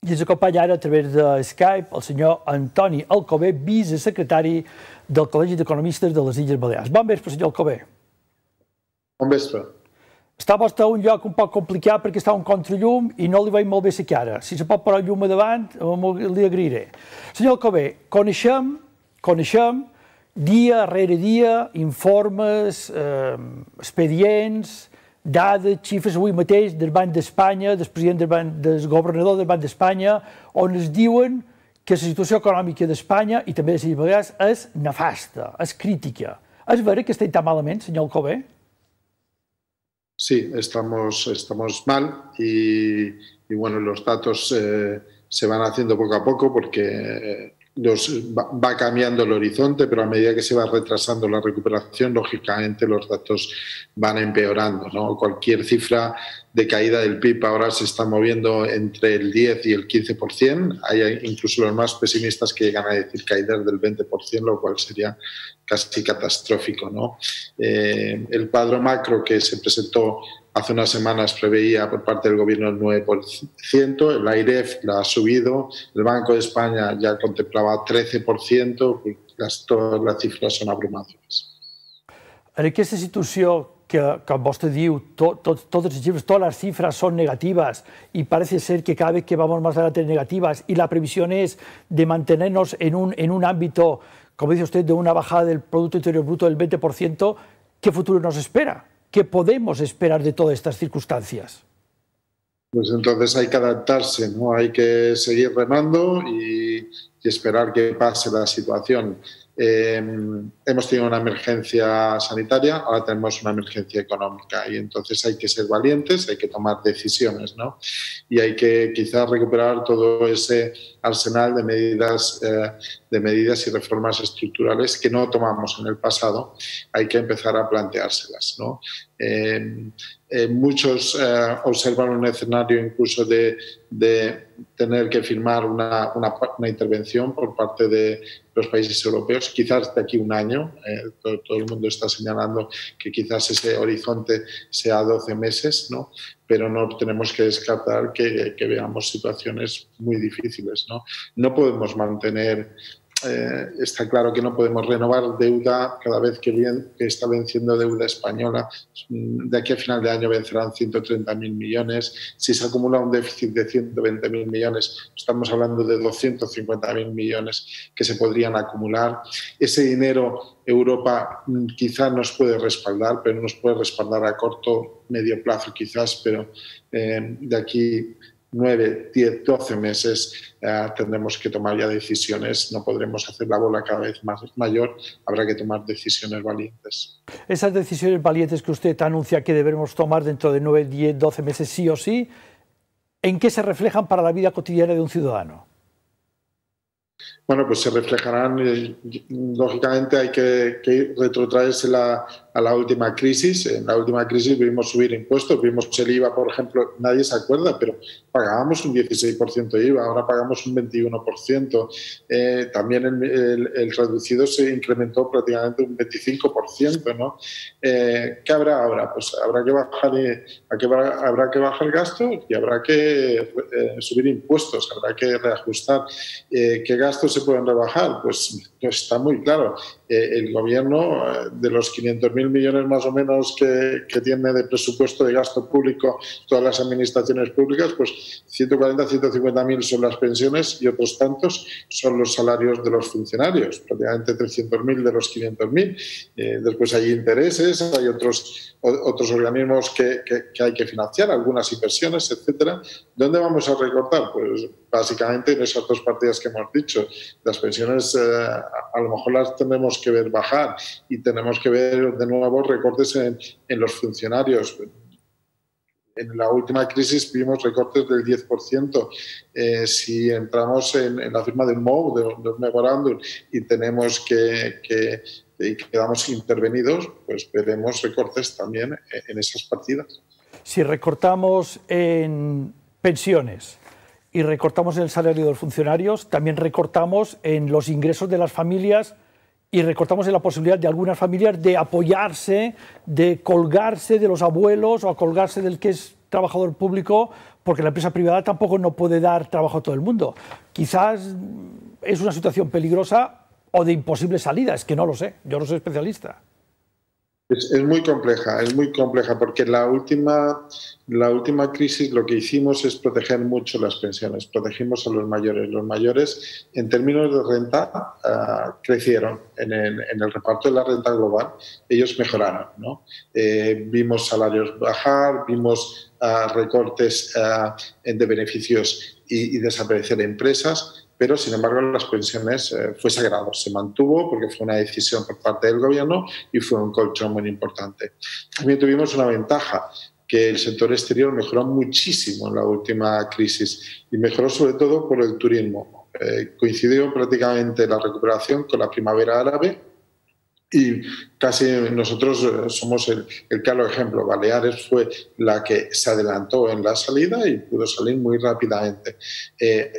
I ens acompanya ara a través de Skype el senyor Antoni Alcover, vicesecretari del Col·legi d'Economistes de les Illes Balears. Bon vespre, senyor Alcover. Bon vespre. Està vostè a un lloc un poc complicat perquè està un contrallum i no li veig molt bé la cara. Si se pot posar llum a davant, li agrairé. Senyor Alcover, coneixem dia rere dia informes, expedients, dades, xifres avui mateix del Banc d'Espanya, del president del governador del Banc d'Espanya, on es diuen que la situació econòmica d'Espanya i també de les Illes Balears és nefasta, és crítica. És vera que estem tan malament, senyor Alcover? Sí, estamos mal y bueno, los datos se van haciendo poco a poco porque va cambiando el horizonte, pero a medida que se va retrasando la recuperación, lógicamente los datos van empeorando, ¿no? Cualquier cifra de caída del PIB ahora se está moviendo entre el 10 y el 15%. Hay incluso los más pesimistas que llegan a decir caídas del 20%, lo cual sería casi catastrófico, ¿no? El cuadro macro que se presentó hace unas semanas preveía por parte del gobierno el 9%, el AIREF la ha subido, el Banco de España ya contemplaba 13%, todas las cifras son abrumadoras. En aquesta situació que, com vostè diu, todas las cifras son negativas y parece ser que cada vez que vamos más adelante negativas y la previsión es de mantenernos en un ámbito, como dice usted, de una bajada del Producto Interior Bruto del 20%, ¿qué futuro nos espera? ¿Qué podemos esperar de todas estas circunstancias? Pues entonces hay que adaptarse, ¿no? Hay que seguir remando y esperar que pase la situación. Hemos tenido una emergencia sanitaria, ahora tenemos una emergencia económica y entonces hay que ser valientes, hay que tomar decisiones, ¿no? Y hay que quizás recuperar todo ese arsenal de medidas y reformas estructurales que no tomamos en el pasado. Hay que empezar a planteárselas, ¿no? Muchos observan un escenario incluso de tener que firmar una intervención por parte de los países europeos, quizás de aquí un año. Todo el mundo está señalando que quizás ese horizonte sea 12 meses, ¿no? Pero no tenemos que descartar que veamos situaciones muy difíciles, ¿no? No podemos mantener... está claro que no podemos renovar deuda cada vez que está venciendo deuda española. De aquí a final de año vencerán 130.000 millones. Si se acumula un déficit de 120.000 millones, estamos hablando de 250.000 millones que se podrían acumular. Ese dinero Europa quizá nos puede respaldar, pero nos puede respaldar a corto, medio plazo quizás, pero de aquí 9, 10, 12 meses tendremos que tomar ya decisiones, no podremos hacer la bola cada vez más mayor, habrá que tomar decisiones valientes. Esas decisiones valientes que usted anuncia que debemos tomar dentro de 9, 10, 12 meses sí o sí, ¿en qué se reflejan para la vida cotidiana de un ciudadano? Bueno, pues se reflejarán, lógicamente hay que retrotraerse a la última crisis. En la última crisis vimos subir impuestos, vimos el IVA, por ejemplo, nadie se acuerda, pero pagábamos un 16% de IVA, ahora pagamos un 21%. También el reducido se incrementó prácticamente un 25%, ¿no? ¿Qué habrá ahora? Pues habrá que bajar el gasto y habrá que subir impuestos, habrá que reajustar. ¿Qué gastos se pueden rebajar? Pues está muy claro. El gobierno, de los 500.000 millones más o menos que tiene de presupuesto de gasto público todas las administraciones públicas, pues 140, 150.000 son las pensiones y otros tantos son los salarios de los funcionarios, prácticamente 300.000 de los 500.000. Después hay intereses, hay otros organismos que hay que financiar, algunas inversiones, etcétera. ¿Dónde vamos a recortar? Pues básicamente en esas dos partidas que hemos dicho. Las pensiones a lo mejor las tenemos que ver bajar y tenemos que ver de nuevo recortes en los funcionarios. En la última crisis vimos recortes del 10%. Si entramos en la firma del MOU, de un memorándum, y tenemos y quedamos intervenidos, pues veremos recortes también en esas partidas. Si recortamos en pensiones y recortamos en el salario de los funcionarios, también recortamos en los ingresos de las familias y recortamos en la posibilidad de algunas familias de apoyarse, de colgarse de los abuelos o a colgarse del que es trabajador público, porque la empresa privada tampoco no puede dar trabajo a todo el mundo. Quizás es una situación peligrosa o de imposible salida, es que no lo sé, yo no soy especialista. Es muy compleja, porque la última crisis lo que hicimos es proteger mucho las pensiones, protegimos a los mayores. Los mayores, en términos de renta, crecieron en el reparto de la renta global, ellos mejoraron, ¿no? Vimos salarios bajar, vimos recortes de beneficios y desaparecer empresas. Pero, sin embargo, las pensiones fue sagrado, se mantuvo porque fue una decisión por parte del gobierno y fue un colchón muy importante. También tuvimos una ventaja, que el sector exterior mejoró muchísimo en la última crisis y mejoró sobre todo por el turismo. Coincidió prácticamente la recuperación con la primavera árabe y casi nosotros somos el claro ejemplo. Baleares fue la que se adelantó en la salida y pudo salir muy rápidamente.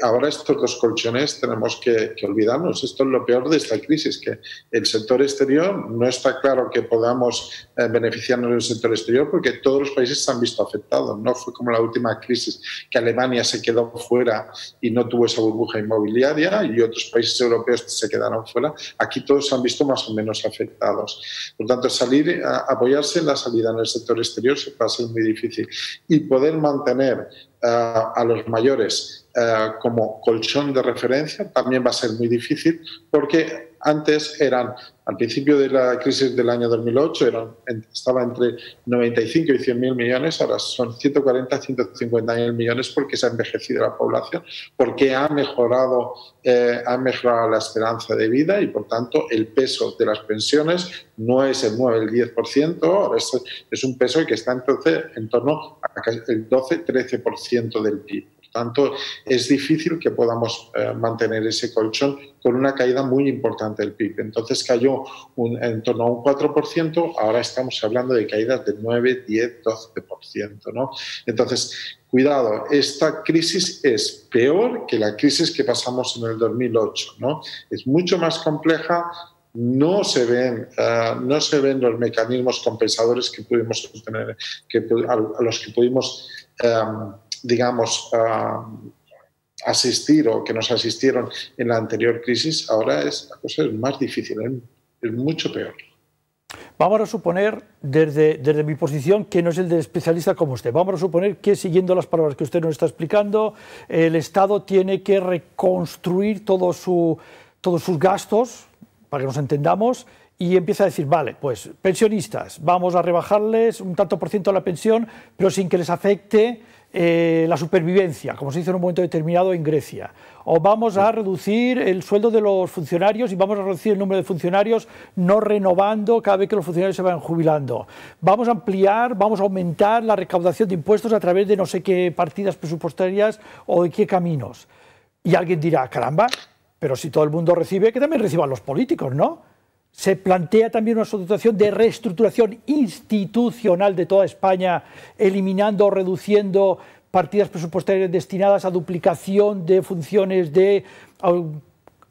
Ahora estos dos colchones tenemos que olvidarnos. Esto es lo peor de esta crisis, que el sector exterior no está claro que podamos beneficiarnos del sector exterior porque todos los países se han visto afectados. No fue como la última crisis, que Alemania se quedó fuera y no tuvo esa burbuja inmobiliaria y otros países europeos se quedaron fuera. Aquí todos se han visto más o menos afectados. Por tanto, apoyarse en la salida en el sector exterior se va a ser muy difícil. Y poder mantener a los mayores como colchón de referencia también va a ser muy difícil, porque antes al principio de la crisis del año 2008, estaba entre 95 y 100.000 millones, ahora son 140, 150.000 millones porque se ha envejecido la población, porque ha mejorado la esperanza de vida y, por tanto, el peso de las pensiones no es el 9, el 10%, ahora es un peso que está entonces en torno al 12-13% del PIB. Por tanto, es difícil que podamos mantener ese colchón con una caída muy importante del PIB. Entonces cayó en torno a un 4%, ahora estamos hablando de caídas de 9, 10, 12%, ¿no? Entonces, cuidado, esta crisis es peor que la crisis que pasamos en el 2008, ¿no? Es mucho más compleja. No se ven los mecanismos compensadores que pudimos obtener, a los que pudimos asistir o que nos asistieron en la anterior crisis. Ahora la cosa es más difícil, es mucho peor. Vamos a suponer, desde mi posición, que no es el de especialista como usted, vamos a suponer que, siguiendo las palabras que usted nos está explicando, el Estado tiene que reconstruir todos sus gastos, para que nos entendamos, y empieza a decir, vale, pues pensionistas, vamos a rebajarles un tanto por ciento la pensión, pero sin que les afecte la supervivencia, como se hizo en un momento determinado en Grecia. O vamos a reducir el sueldo de los funcionarios y vamos a reducir el número de funcionarios no renovando cada vez que los funcionarios se van jubilando. Vamos a ampliar, vamos a aumentar la recaudación de impuestos a través de no sé qué partidas presupuestarias o de qué caminos. Y alguien dirá, caramba, pero si todo el mundo recibe, que también reciban los políticos, ¿no? Se plantea también una situación de reestructuración institucional de toda España, eliminando o reduciendo partidas presupuestarias destinadas a duplicación de funciones de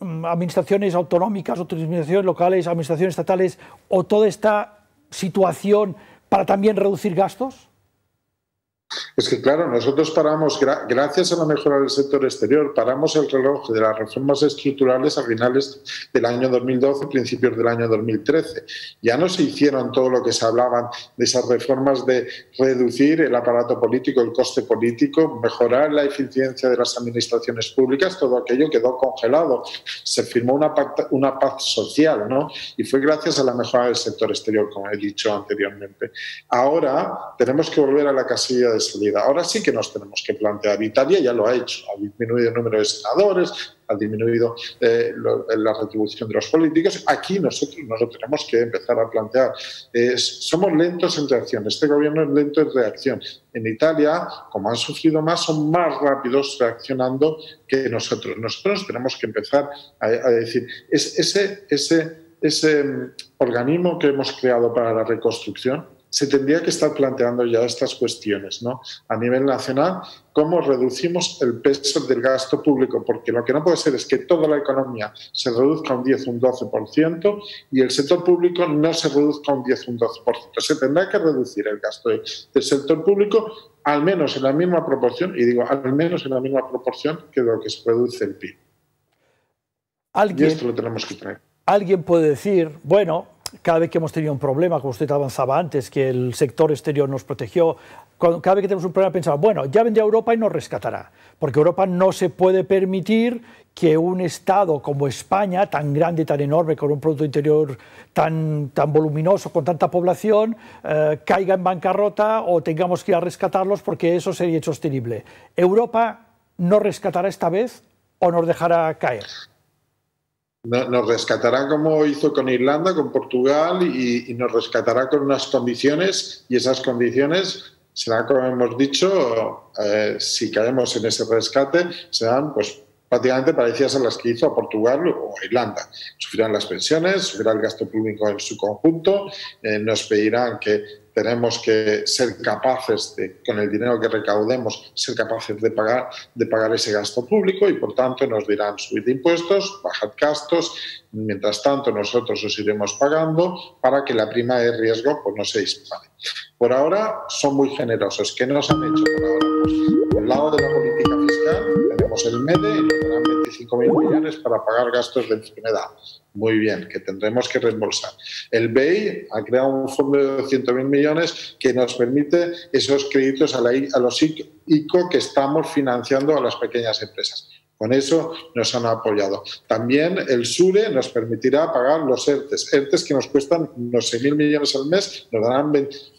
administraciones autonómicas, administraciones locales, administraciones estatales, o toda esta situación para también reducir gastos. Es que, claro, nosotros paramos, gracias a la mejora del sector exterior, paramos el reloj de las reformas estructurales a finales del año 2012, principios del año 2013. Ya no se hicieron todo lo que se hablaban de esas reformas de reducir el aparato político, el coste político, mejorar la eficiencia de las administraciones públicas, todo aquello quedó congelado. Se firmó una paz social, ¿no? Y fue gracias a la mejora del sector exterior, como he dicho anteriormente. Ahora tenemos que volver a la casilla de salida. Ahora sí que nos tenemos que plantear. Italia ya lo ha hecho, ha disminuido el número de senadores, ha disminuido la retribución de los políticos. Aquí nosotros nos lo tenemos que empezar a plantear. Somos lentos en reacción, este gobierno es lento en reacción. En Italia, como han sufrido más, son más rápidos reaccionando que nosotros. Nosotros tenemos que empezar a decir, ese organismo que hemos creado para la reconstrucción, se tendría que estar planteando ya estas cuestiones, ¿no? A nivel nacional, cómo reducimos el peso del gasto público, porque lo que no puede ser es que toda la economía se reduzca un 10 o un 12% y el sector público no se reduzca un 10 o un 12%. Se tendrá que reducir el gasto del sector público al menos en la misma proporción, y digo al menos en la misma proporción que lo que se reduce el PIB. Y esto lo tenemos que traer. Alguien puede decir, bueno, cada vez que hemos tenido un problema, como usted avanzaba antes, que el sector exterior nos protegió, cada vez que tenemos un problema pensamos, bueno, ya vendrá Europa y nos rescatará, porque Europa no se puede permitir que un Estado como España, tan grande, tan enorme, con un Producto Interior tan voluminoso, con tanta población, caiga en bancarrota o tengamos que ir a rescatarlos porque eso sería insostenible. ¿Europa nos rescatará esta vez o nos dejará caer? Nos rescatará como hizo con Irlanda, con Portugal, y nos rescatará con unas condiciones, y esas condiciones serán, como hemos dicho, si caemos en ese rescate, serán pues prácticamente parecidas a las que hizo a Portugal o a Irlanda. Sufrirán las pensiones, sufrirá el gasto público en su conjunto, nos pedirán que tenemos que ser capaces de, con el dinero que recaudemos, ser capaces de pagar ese gasto público, y por tanto nos dirán subid impuestos, bajad gastos. Mientras tanto nosotros os iremos pagando para que la prima de riesgo pues no se dispare. Por ahora son muy generosos. ¿Qué nos han hecho por ahora? Pues, por el lado de la política fiscal tenemos el MEDE y nos darán 25.000 millones para pagar gastos de enfermedad. Muy bien, que tendremos que reembolsar. El BEI ha creado un fondo de 200.000 millones que nos permite esos créditos a los ICO que estamos financiando a las pequeñas empresas. Con eso nos han apoyado. También el SURE nos permitirá pagar los ERTES. ERTES que nos cuestan unos 6.000 millones al mes, nos darán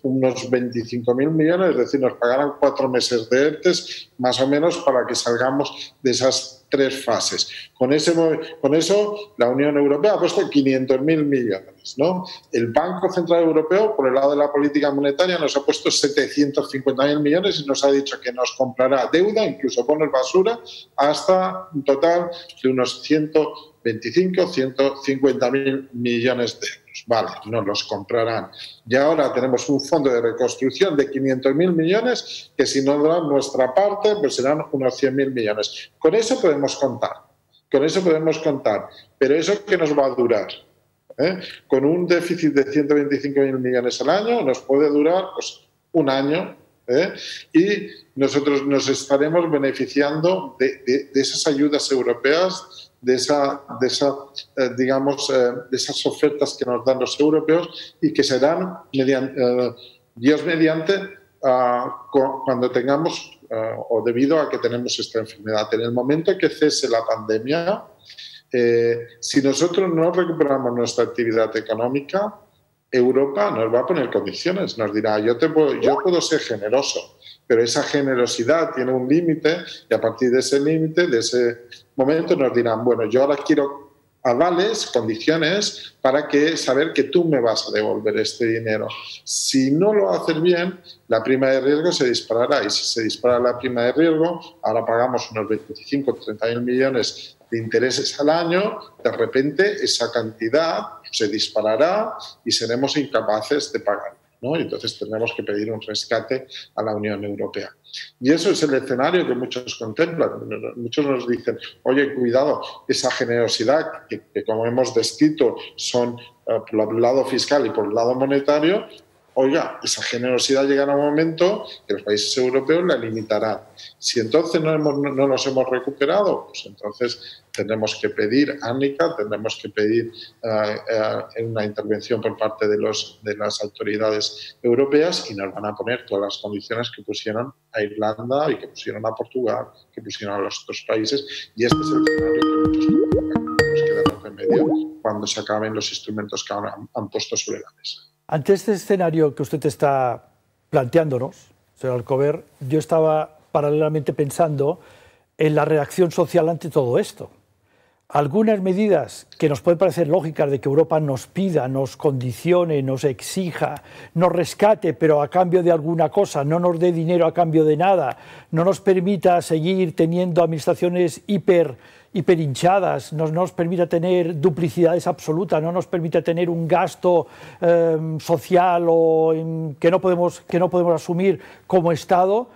unos 25.000 millones, es decir, nos pagarán 4 meses de ERTES más o menos para que salgamos de esas 3 fases. Con eso la Unión Europea ha puesto 500.000 millones, ¿no? El Banco Central Europeo, por el lado de la política monetaria, nos ha puesto 750.000 millones y nos ha dicho que nos comprará deuda, incluso bonos basura, hasta un total de unos 125, 150.000 millones de euros. Vale, nos los comprarán. Y ahora tenemos un fondo de reconstrucción de 500.000 millones que, si no dan nuestra parte, pues serán unos 100.000 millones. Con eso podemos contar. Con eso podemos contar. Pero ¿eso qué nos va a durar? Con un déficit de 125.000 millones al año nos puede durar pues, un año. Y nosotros nos estaremos beneficiando de esas ayudas europeas, de esas ofertas que nos dan los europeos, y que serán Dios mediante cuando tengamos o debido a que tenemos esta enfermedad. En el momento que cese la pandemia, si nosotros no recuperamos nuestra actividad económica, Europa nos va a poner condiciones, nos dirá, yo puedo ser generoso, pero esa generosidad tiene un límite, y a partir de ese límite, de ese momento, nos dirán, bueno, yo ahora quiero avales, condiciones, para saber que tú me vas a devolver este dinero. Si no lo haces bien, la prima de riesgo se disparará, y si se dispara la prima de riesgo, ahora pagamos unos 25 o 30.000 millones de intereses al año, de repente esa cantidad se disparará y seremos incapaces de pagar, ¿no? Y entonces tendremos que pedir un rescate a la Unión Europea. Y eso es el escenario que muchos contemplan. Muchos nos dicen, oye, cuidado, esa generosidad que como hemos descrito son por el lado fiscal y por el lado monetario, oiga, esa generosidad llegará a un momento que los países europeos la limitarán. Si entonces no nos hemos recuperado, pues entonces tendremos que pedir tendremos que pedir una intervención por parte de las autoridades europeas, y nos van a poner todas las condiciones que pusieron a Irlanda y que pusieron a Portugal, que pusieron a los otros países, y este es el escenario que muchos nos quedará remedio cuando se acaben los instrumentos que ahora han puesto sobre la mesa. Ante este escenario que usted está planteándonos, señor Alcover, yo estaba paralelamente pensando en la reacción social ante todo esto. algunas medidas que nos pueden parecer lógicas de que Europa nos pida, nos condicione, nos exija, nos rescate, pero a cambio de alguna cosa, no nos dé dinero a cambio de nada, no nos permita seguir teniendo administraciones hiper hinchadas, no nos permita tener duplicidades absolutas, no nos permita tener un gasto social que no podemos asumir como Estado.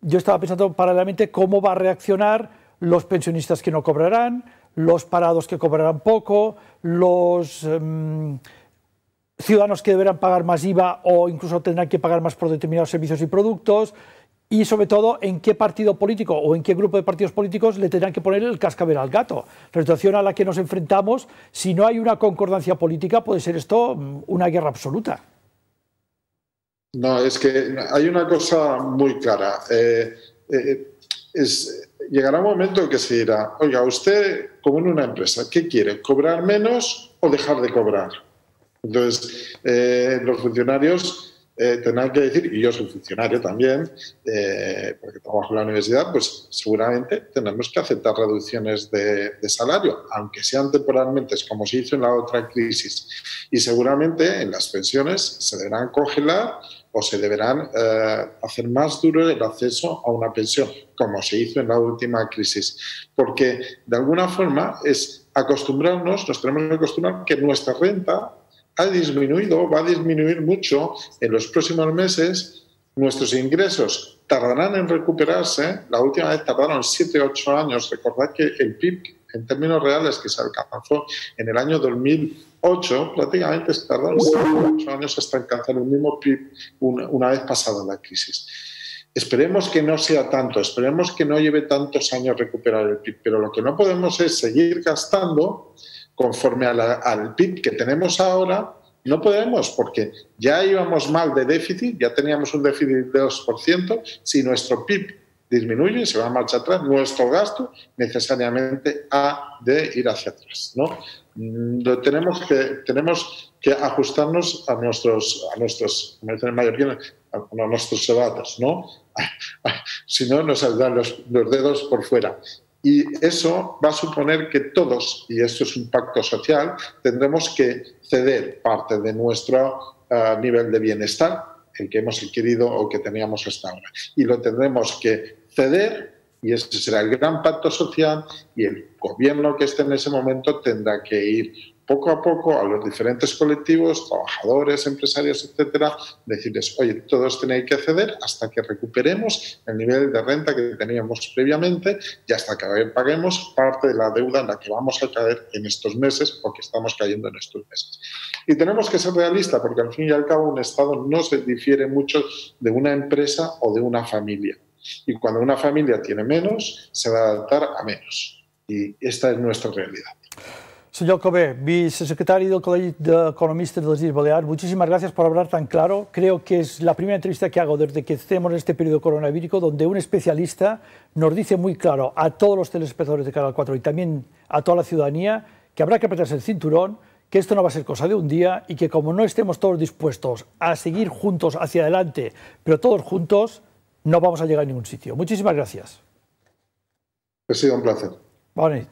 Yo estaba pensando paralelamente cómo va a reaccionar los pensionistas que no cobrarán, los parados que cobrarán poco, los ciudadanos que deberán pagar más IVA o incluso tendrán que pagar más por determinados servicios y productos, y sobre todo en qué partido político o en qué grupo de partidos políticos le tendrán que poner el cascabel al gato. La situación a la que nos enfrentamos, si no hay una concordancia política, puede ser esto una guerra absoluta. No, es que hay una cosa muy clara. Llegará un momento en que se dirá, oiga, usted, como en una empresa, ¿qué quiere? ¿Cobrar menos o dejar de cobrar? Entonces, los funcionarios tendrán que decir, y yo soy funcionario también, porque trabajo en la universidad, pues seguramente tendremos que aceptar reducciones de salario, aunque sean temporalmente, como se hizo en la otra crisis. Y seguramente en las pensiones se deberán congelar o se deberán hacer más duro el acceso a una pensión, como se hizo en la última crisis. Porque de alguna forma es acostumbrarnos, nos tenemos que acostumbrar que nuestra renta ha disminuido, va a disminuir mucho en los próximos meses. Nuestros ingresos tardarán en recuperarse. La última vez tardaron 7 u 8 años. Recordad que el PIB, en términos reales, que se alcanzó en el año 2008, prácticamente tardaron 7 u 8 años hasta alcanzar el mismo PIB una vez pasada la crisis. Esperemos que no sea tanto, esperemos que no lleve tantos años recuperar el PIB, pero lo que no podemos es seguir gastando conforme al PIB que tenemos ahora. No podemos, porque ya íbamos mal de déficit, ya teníamos un déficit de 2%. Si nuestro PIB disminuye, se va a marcha atrás, nuestro gasto necesariamente ha de ir hacia atrás, ¿no? Tenemos que ajustarnos a nuestros, como dicen en mallorquín, a nuestros cebatos, ¿no? Si no, nos saldrán los dedos por fuera. Y eso va a suponer que todos, y esto es un pacto social, tendremos que ceder parte de nuestro nivel de bienestar, el que hemos adquirido o que teníamos hasta ahora. Y lo tendremos que ceder, y ese será el gran pacto social, y el gobierno que esté en ese momento tendrá que ir poco a poco a los diferentes colectivos, trabajadores, empresarios, etcétera, decirles, oye, todos tenéis que ceder hasta que recuperemos el nivel de renta que teníamos previamente y hasta que paguemos parte de la deuda en la que vamos a caer en estos meses o que estamos cayendo en estos meses. Y tenemos que ser realistas, porque al fin y al cabo un Estado no se difiere mucho de una empresa o de una familia. Y cuando una familia tiene menos, se va a adaptar a menos. Y esta es nuestra realidad. Señor Cové, vicesecretario del Colegio de Economistas de las Islas Baleares, muchísimas gracias por hablar tan claro. Creo que es la primera entrevista que hago desde que estemos en este periodo coronavírico donde un especialista nos dice muy claro a todos los telespectadores de Canal 4 y también a toda la ciudadanía que habrá que apretarse el cinturón, que esto no va a ser cosa de un día y que como no estemos todos dispuestos a seguir juntos hacia adelante, pero todos juntos, no vamos a llegar a ningún sitio. Muchísimas gracias. Ha sido un placer. Bona nit.